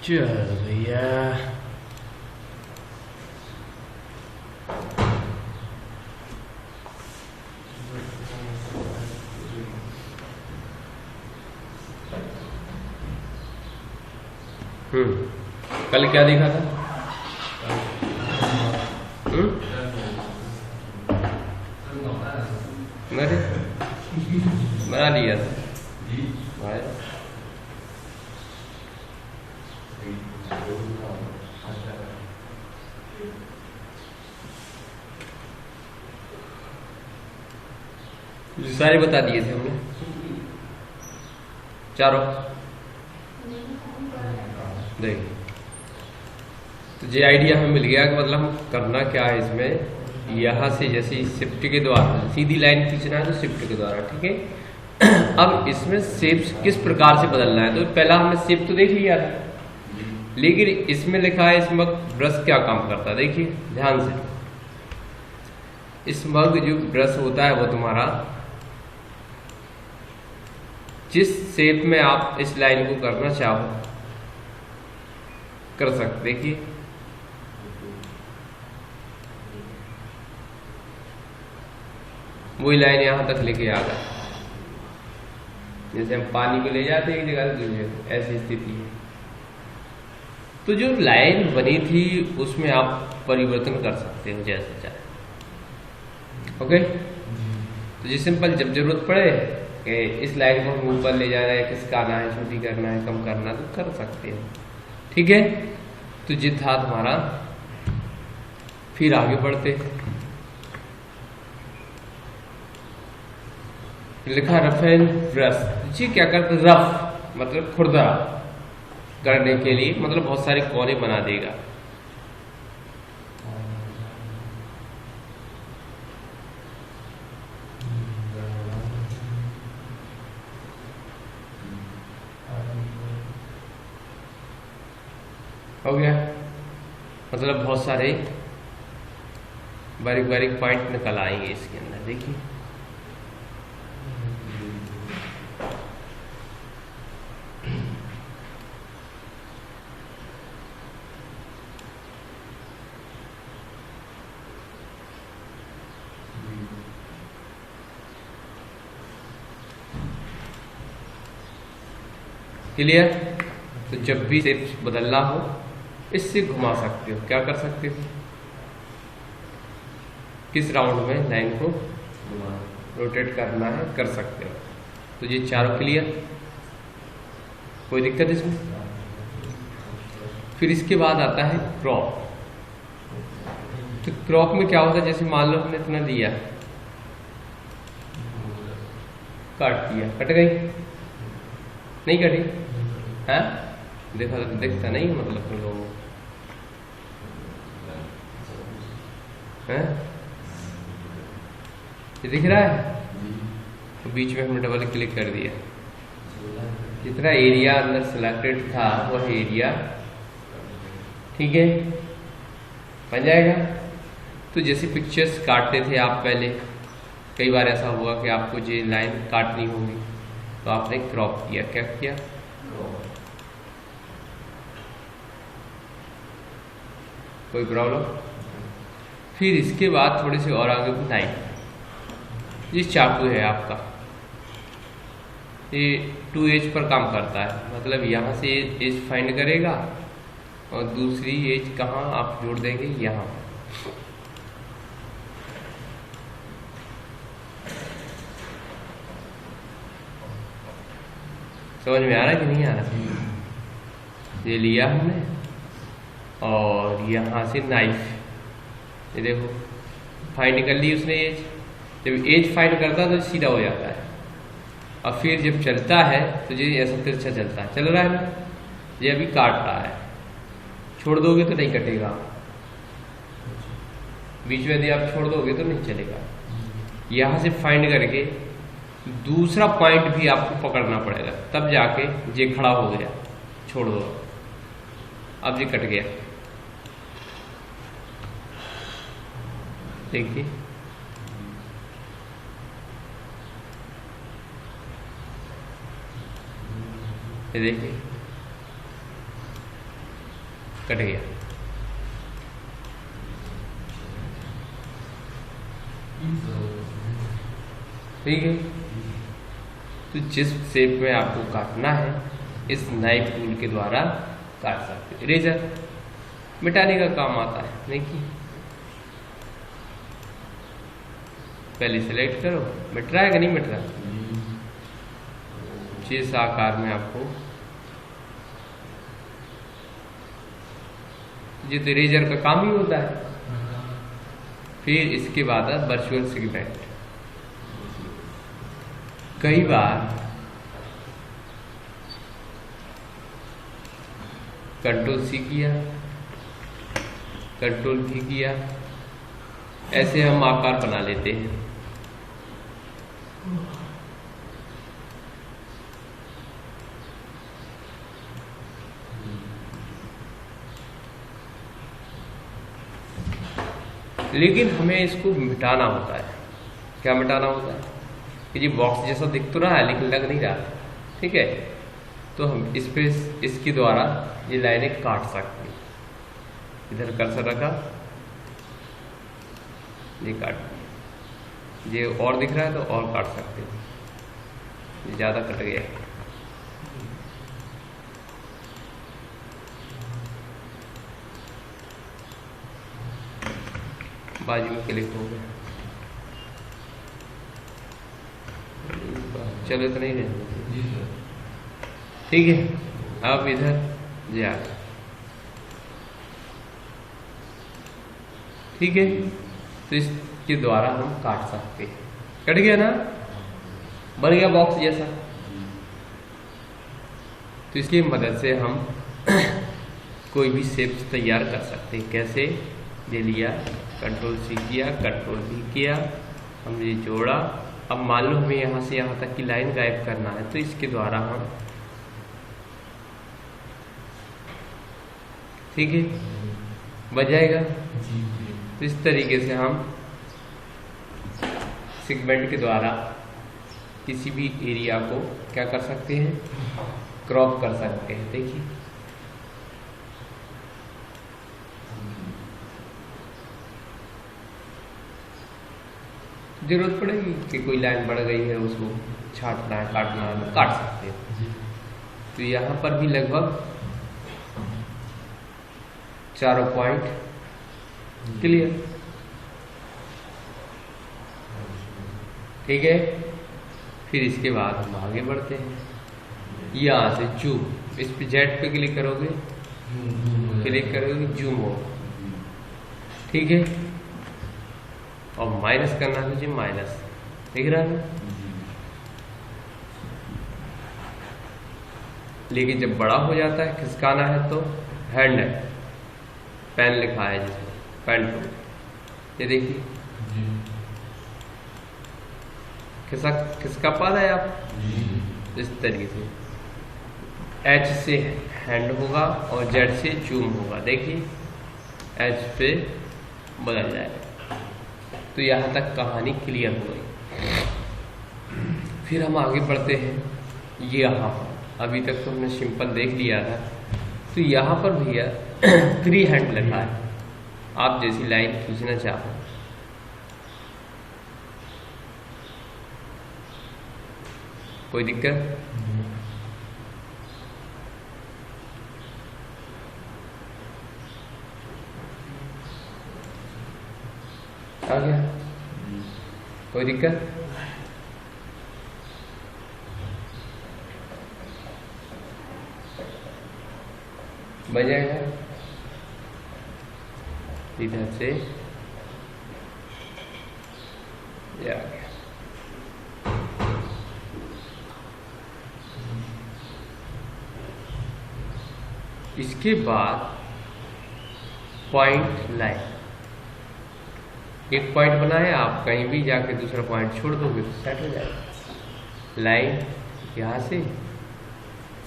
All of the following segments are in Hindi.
चल भैया। कल क्या देखा था? अरे बना लिया था भाई। सारे बता दिए थे हमने चारों। देख तो ये आइडिया हमें मिल गया कि मतलब हम करना क्या है इसमें। यहाँ से जैसे शिफ्ट के द्वारा सीधी लाइन खींचना है तो शिफ्ट के द्वारा, ठीक है। अब इसमें शेप किस प्रकार से बदलना है, तो पहला हमने शेप तो देख लिया था, लेकिन इसमें लिखा है इस मग ब्रश क्या काम करता है। देखिए ध्यान से, इस मग जो ब्रश होता है वो तुम्हारा जिस शेप में आप इस लाइन को करना चाहो कर सकते। देखिए वही लाइन यहां तक लेके आ गया, जैसे हम पानी को ले जाते हैं एक जगह से दूसरी जगह, ऐसी स्थिति है। तो जो लाइन बनी थी उसमें आप परिवर्तन कर सकते हो जैसे चाहे। ओके, तो जी सिंपल जब जरूरत पड़े कि इस लाइन को हम ऊपर ले जाना है, किसका आना है, छोटी करना है, कम करना है, तो कर सकते हो, ठीक है। तो ये था तुम्हारा। फिर आगे बढ़ते, लिखा रफ एंड ब्रश। जी क्या करते, रफ मतलब खुरदरा करने के लिए, मतलब बहुत सारे कोने बना देगा। हो गया, मतलब बहुत सारे बारीक बारीक पॉइंट निकल आएंगे इसके अंदर। देखिए क्लियर। तो जब भी शेप बदलना हो इससे घुमा सकते हो। क्या कर सकते हो, किस राउंड में लाइन को रोटेट करना है कर सकते हो। तो ये चारों क्लियर, कोई दिक्कत इसमें। फिर इसके बाद आता है क्रॉप। तो क्रॉप में क्या होता है, जैसे मान लो हमने इतना दिया, काट दिया, कट गई नहीं कटी है, देखा तो दिखता नहीं मतलब तुम लोगों है, ये दिख रहा है। तो बीच में हमने डबल क्लिक कर दिया, जितना एरिया अंदर सिलेक्टेड था वह एरिया, ठीक है, बन जाएगा। तो जैसे पिक्चर्स काटते थे आप पहले, कई बार ऐसा हुआ कि आपको ये लाइन काटनी होगी तो आपने क्रॉप किया। क्या किया, कोई प्रॉब्लम। फिर इसके बाद थोड़े से और आगे बताएं, ये चाकू है आपका, ये 2 एज पर काम करता है, मतलब यहाँ से एज फाइंड करेगा और दूसरी एज कहाँ आप जोड़ देंगे, यहाँ। समझ में आ रहा है कि नहीं आ रहा। ये लिया हमने और यहाँ से नाइफ, ये देखो फाइंड कर ली उसने एज। जब एज फाइंड करता है तो सीधा हो जाता है, और फिर जब चलता है तो ये ऐसा तिरछा चलता है। चल रहा है ना, ये अभी काट रहा है, छोड़ दोगे तो नहीं कटेगा, बीच में यदि आप छोड़ दोगे तो नहीं चलेगा। यहाँ से फाइंड करके दूसरा पॉइंट भी आपको पकड़ना पड़ेगा, तब जाके ये खड़ा हो गया, छोड़ दो, अब ये कट गया। देखिए ये देखिए कट गया। ठीक है, तो जिस शेप में आपको काटना है इस नाइफ टूल के द्वारा काट सकते हैं। इरेजर मिटाने का काम आता है। देखिए पहले सेलेक्ट करो, मिट रहा है कि नहीं मिट रहा, जिस आकार में आपको, ये तो इरेजर का काम ही होता है। फिर इसके बाद वर्चुअल सेगमेंट। कई बार कंट्रोल सी किया, कंट्रोल भी किया, ऐसे हम आकार बना लेते हैं। लेकिन हमें इसको मिटाना होता है। क्या मिटाना होता है कि ये बॉक्स जैसा दिख तो रहा है लेकिन लग नहीं रहा। ठीक है, तो हम इस पे इसके द्वारा ये लाइनें काट सकते हैं। इधर कर्सर रखा, ये काट, ये और दिख रहा है तो और काट सकते हैं। ये ज़्यादा कट गया है। बाजू में क्लिक हो गया, चलो तो नहीं रहे। ठीक है, अब इधर जा, ठीक है, तो इसके द्वारा हम काट सकते हैं। कट गया ना, बन गया बॉक्स जैसा। तो इसकी मदद से हम कोई भी शेप तैयार कर सकते हैं। कैसे, ले लिया, कंट्रोल सी किया, कंट्रोल भी किया, हमने जोड़ा। अब मान लो हमें यहाँ से यहाँ तक की लाइन गायब करना है, तो इसके द्वारा हम, ठीक है, बच जाएगा। तो इस तरीके से हम सेगमेंट के द्वारा किसी भी एरिया को क्या कर सकते हैं, क्रॉप कर सकते हैं। देखिए जरूरत पड़ेगी कि कोई लाइन बढ़ गई है, उसको छाटना है, काटना है, तो काट सकते हैं। तो यहाँ पर भी लगभग चारों पॉइंट क्लियर। ठीक है, फिर इसके बाद हम आगे बढ़ते हैं। यहाँ से जूम, इस पे जेड पे क्लिक करोगे, क्लिक करोगे, जूम हो। ठीक है, और माइनस करना है जी, माइनस, दिख रहा है। लेकिन जब बड़ा हो जाता है, खिसकाना है तो हैंड है, पेन लिखा है जिसमें, पेन टूल, ये देखिए खिसका पा रहे हैं आप। इस तरीके से एच से हैंड होगा और जेड से जूम होगा। देखिए एच पे बदल जाएगा। तो यहाँ तक कहानी क्लियर हो गई। फिर हम आगे बढ़ते हैं। ये यहाँ पर अभी तक तो हमने सिंपल देख लिया था, तो यहाँ पर भैया 3 हैंड लिखा है। आप जैसी लाइन खींचना चाहो, कोई दिक्कत? आ गया, कोई दिक्कत? बन जाएगा। इधर से ये आ गया। इसके बाद पॉइंट लाइन, एक पॉइंट बनाया, आप कहीं भी जाके दूसरा पॉइंट छोड़ दोगे तो सेट हो जाएगा। लाइन यहाँ से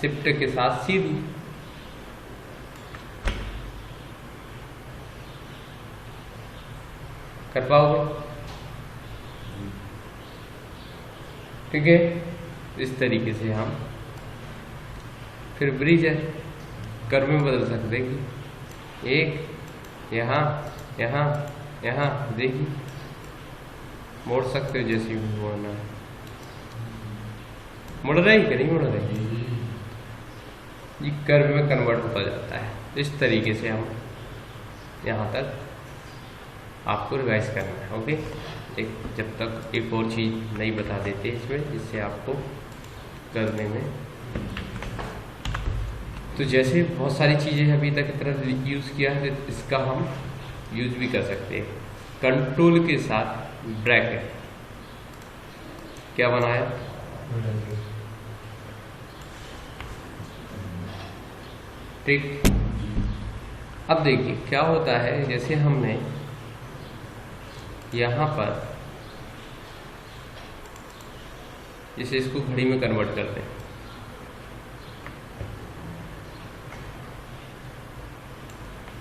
शिफ्ट के साथ सीधी, कर पाओगे? ठीक है, इस तरीके से हम फिर ब्रिज है, कर्व में बदल सकते हैं। एक यहाँ यहाँ यहाँ, देखिए मोड़ सकते हो जैसे भी मोड़ना है। मुड़ रही कि नहीं मुड़ रही, ये कर्व में कन्वर्ट होता जाता है। इस तरीके से हम यहाँ तक आपको रिवाइज करना है। ओके, एक जब तक एक और चीज़ नहीं बता देते इसमें, जिससे आपको करने में, तो जैसे बहुत सारी चीज़ें अभी तक की तरह यूज़ किया है, इसका हम यूज़ भी कर सकते हैं। कंट्रोल के साथ ब्रैकेट क्या बनाया, ठीक। अब देखिए क्या होता है, जैसे हमने यहाँ पर, जैसे इसको घड़ी में कन्वर्ट करते हैं,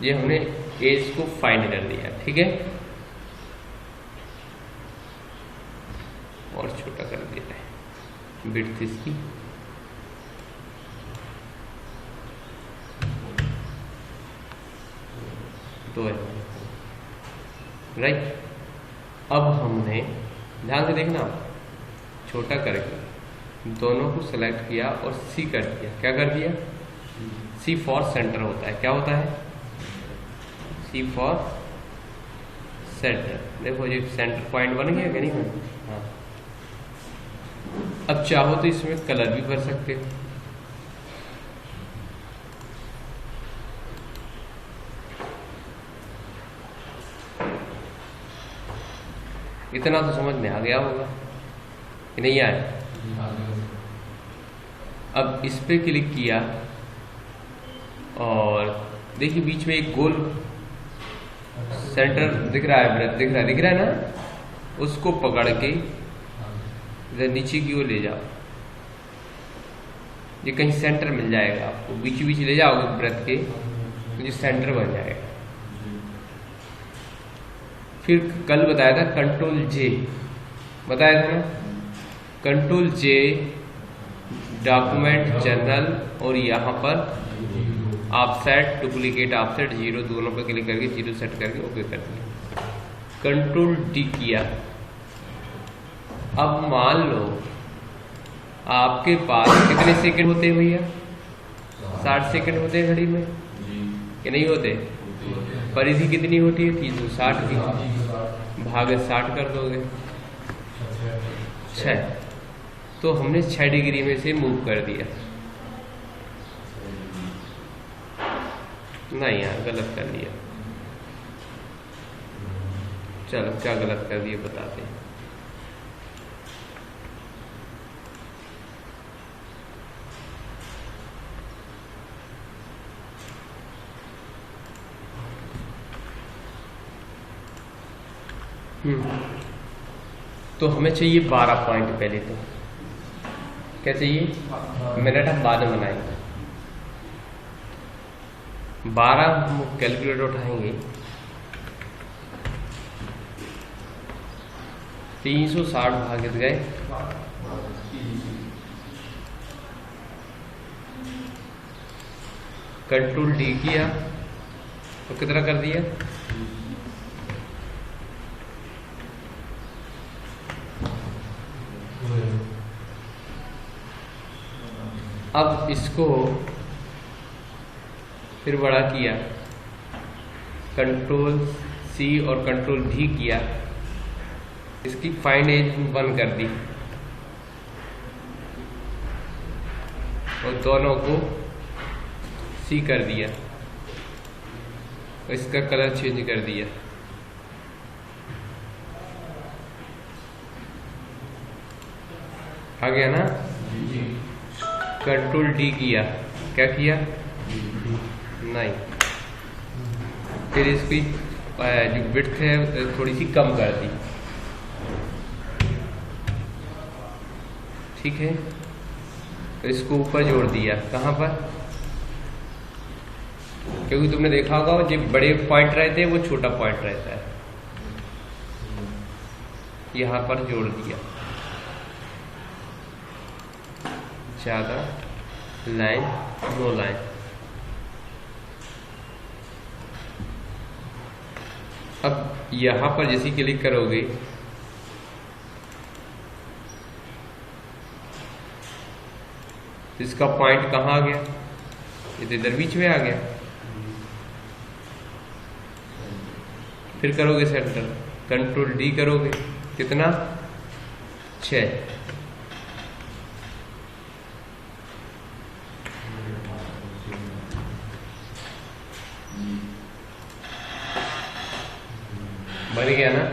ये हमने एज को फाइंड कर दिया, ठीक है, और छोटा कर दिया है विड्थ इसकी, तो है राइट। अब हमने ध्यान से देखना, छोटा करके दोनों को सेलेक्ट किया और सी कर दिया। क्या कर दिया, सी फॉर सेंटर होता है। क्या होता है, सी फॉर सेंटर। देखो ये सेंटर पॉइंट बन गया कि नहीं बना। हाँ, अब चाहो तो इसमें कलर भी भर सकते हो। इतना तो समझ में आ गया होगा कि नहीं आया। अब इस पे क्लिक किया और देखिए बीच में एक गोल सेंटर दिख रहा है, ब्रेथ दिख रहा है ना, उसको पकड़ के इधर नीचे की ओर ले जाओ। ये कहीं सेंटर मिल जाएगा आपको, बीच बीच ले जाओगे ब्रेथ के तो ये सेंटर बन जाएगा। फिर कल बताया था कंट्रोल जे, बताया था ना, कंट्रोल जे डॉक्यूमेंट जनरल, और यहाँ पर ऑफसेट डुप्लीकेट ऑफसेट 0 दोनों पर क्लिक करके 0 सेट करके ओके कर दिया। कंट्रोल डी किया। अब मान लो आपके पास कितने सेकंड होते हैं भैया, 60 सेकंड होते हैं घड़ी में कि नहीं होते। परिधि कितनी होती है, 360 की, भागे 60 कर दोगे 6, तो हमने 6 डिग्री में से मूव कर दिया। नहीं यार गलत कर दिया, चलो क्या गलत कर दिया बताते हैं। तो हमें चाहिए 12 पॉइंट। पहले तो क्या चाहिए, मिनट हम बाद में बनाएंगे। 12 हम कैलकुलेटर उठाएंगे, 360 भागित गए, कंट्रोल डी किया तो कितना कर दिया, अब इसको फिर बड़ा किया, कंट्रोल सी और कंट्रोल भी किया, इसकी फाइंड एज 1 कर दी और दोनों को सी कर दिया और इसका कलर चेंज कर दिया। आ गया ना। कंट्रोल डी किया, क्या किया, नहीं, फिर इसकी जो विड्थ है थोड़ी सी कम कर दी, ठीक है। तो इसको ऊपर जोड़ दिया, कहाँ पर, क्योंकि तुमने देखा होगा जो बड़े पॉइंट रहते हैं वो छोटा पॉइंट रहता है, यहाँ पर जोड़ दिया, ज़्यादा लाइन नो लाइन, अब यहाँ पर जैसे क्लिक करोगे तो इसका पॉइंट कहाँ आ गया, ये तो इधर बीच में आ गया। फिर करोगे सेंटर, कंट्रोल डी करोगे, कितना 6। बन गया ना,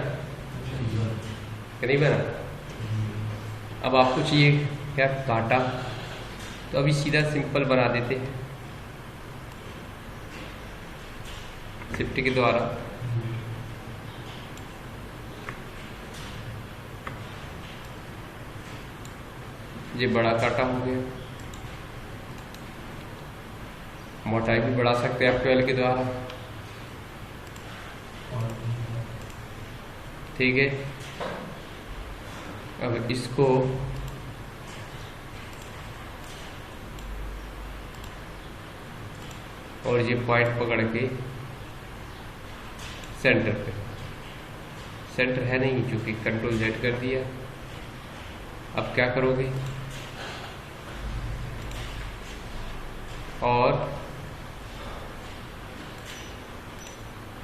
कि नहीं बना? अब आपको चाहिए क्या, काटा, तो अभी सीधा सिंपल बना देते हैं शिफ्ट के द्वारा। ये बड़ा काटा हो गया, मोटाई भी बढ़ा सकते हैं आप 12 के द्वारा, ठीक है। अब इसको और ये पॉइंट पकड़ के सेंटर पे, सेंटर है नहीं क्योंकि कंट्रोल जेड कर दिया। अब क्या करोगे, और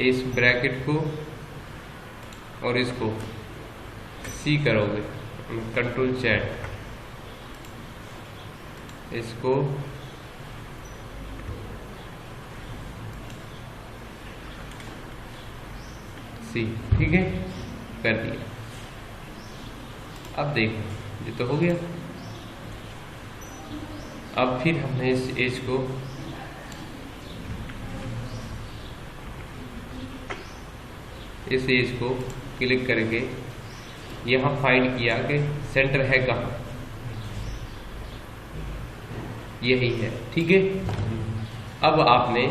इस ब्रैकेट को और इसको सी करोगे, कंट्रोल जेड, इसको सी, ठीक है, कर दिया। अब देखो ये तो हो गया। अब फिर हमने इस एज को क्लिक करके यहाँ फाइंड किया कि सेंटर है कहाँ, यही है, ठीक है। अब आपने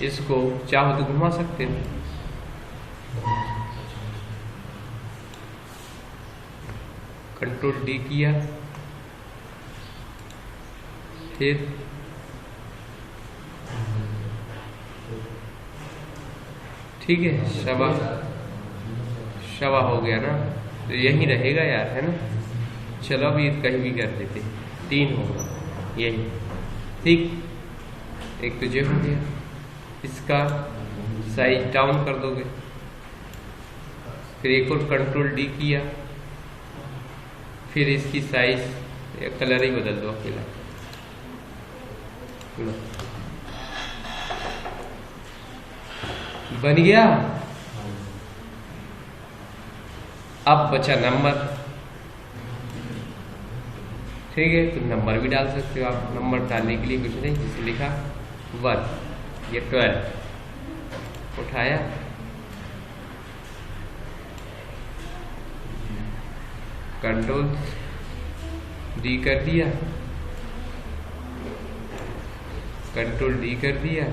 इसको चाहो तो घुमा सकते हो, कंट्रोल डी किया, फिर ठीक है, शवा हो गया ना, तो यही रहेगा यार, है ना। चलो अभी कहीं भी कर देते, 3 होगा यही, ठीक। एक तो ये हो गया, इसका साइज डाउन कर दोगे, फिर एक और कंट्रोल डी किया, फिर इसकी साइज कलर ही बदल दो अकेला, बन गया। अब बचा नंबर, ठीक है, तो नंबर भी डाल सकते हो आप। नंबर डालने के लिए कुछ नहीं, जिसे लिखा 1 या 12 उठाया, कंट्रोल डी कर दिया, कंट्रोल डी कर दिया,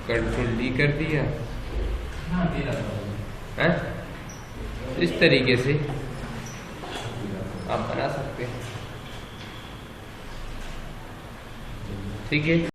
कंट्रोल डी कर दिया, है? इस तरीके से आप बना सकते हैं, ठीक है।